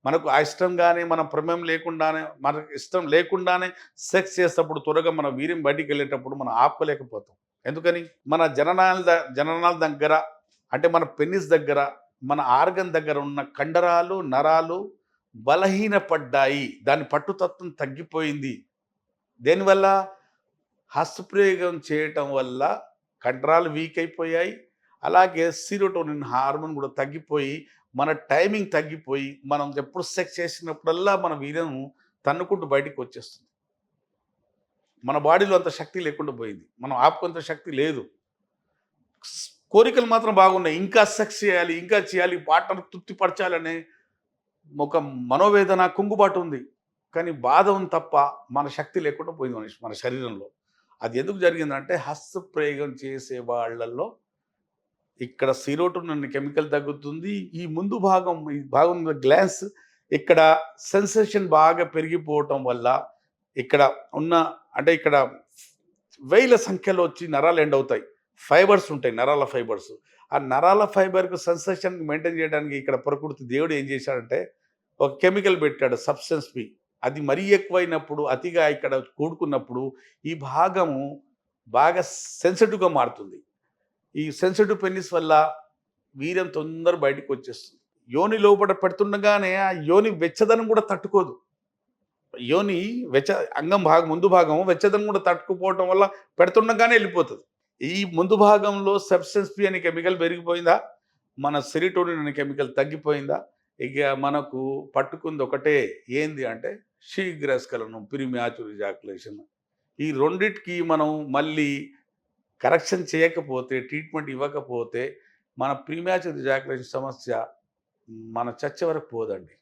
మనకు ఆ ఇష్టంగానే మన ప్రమేయం లేకుండానే మనకు ఇష్టం లేకుండానే సెక్స్ చేసేటప్పుడు త్వరగా మన వీర్యం బయటికెళ్ళేటప్పుడు మనం ఆపుకోలేకపోతాం. ఎందుకని? మన జననాల దగ్గర అంటే మన పెనిస్ దగ్గర, మన ఆర్గన్ దగ్గర ఉన్న కండరాలు, నరాలు బలహీనపడ్డాయి. దాని పట్టుతత్వం తగ్గిపోయింది. దేనివల్ల? హస్తప్రయోగం చేయటం వల్ల కండరాలు వీక్ అయిపోయాయి. అలాగే సెరోటోనిన్ హార్మోన్ కూడా తగ్గిపోయి, మన టైమింగ్ తగ్గిపోయి, మనం ఎప్పుడు సెక్స్ చేసినప్పుడల్లా మన వీర్యం తన్నుకుంటూ బయటికొచ్చేస్తుంది. మన బాడీలో అంత శక్తి లేకుండా పోయింది. మనం ఆపుకునేంత శక్తి లేదు. కోరికలు మాత్రం బాగున్నాయి. ఇంకా సెక్స్ చేయాలి, ఇంకా చేయాలి, పార్ట్నర్ తృప్తిపరచాలనే ఒక మనోవేదన, కుంగుబాటు ఉంది. కానీ బాధ ఉంది తప్ప మన శక్తి లేకుండా పోయింది మన శరీరంలో. అది ఎందుకు జరిగిందంటే హస్తప్రయోగం చేసే వాళ్ళల్లో ఇక్కడ సెరోటోనిన్ అనే కెమికల్ తగ్గుతుంది. ఈ భాగం గ్లాన్స్ ఇక్కడ సెన్సేషన్ బాగా పెరిగిపోవటం వల్ల ఇక్కడ ఉన్న అంటే ఇక్కడ వేల సంఖ్యలో వచ్చి నరాలు ఎండ్ అవుతాయి. ఫైబర్స్ ఉంటాయి, నరాల ఫైబర్స్. ఆ నరాల ఫైబర్‌కు సెన్సేషన్ మెయింటైన్ చేయడానికి ఇక్కడ ప్రకృతి దేవుడు ఏం చేశాడంటే ఒక కెమికల్ పెట్టాడు సబ్‌స్టెన్స్ పి. అది మరీ ఎక్కువైనప్పుడు అతిగా ఇక్కడ కూడుకున్నప్పుడు ఈ భాగము బాగా సెన్సిటివ్‌గా మారుతుంది. ఈ సెన్సిటివ్ పెనిస్ వల్ల వీర్యం తొందర బయటికొచ్చేస్తుంది. యోని లోపట పెడుతుండగానే ఆ యోని వెచ్చదనం కూడా తట్టుకోదు. యోని ముందు భాగం వెచ్చదనం కూడా తట్టుకుపోవటం వల్ల పెడుతుండగానే ఎళ్ళిపోతది. ఈ ముందు భాగంలో సబ్‌స్టెన్స్ పి అనే కెమికల్ పెరిగిపోయిందా? మన సెరోటోనిన్ అనే కెమికల్ తగ్గిపోయిందా? ఇక మనకు పట్టుకుంది ఒకటే ఏంది అంటే శీఘ్రస్ఖలనం, ప్రీమ్యాచ్యూర్ ఎజాక్యులేషన్. ఈ రెండిటికి మనం మళ్ళీ కరెక్షన్ చేయకపోతే, ట్రీట్మెంట్ ఇవ్వకపోతే మన ప్రీమ్యాచ్యూర్ ఎజాక్యులేషన్ సమస్య మన చచ్చే వరకు పోదండి.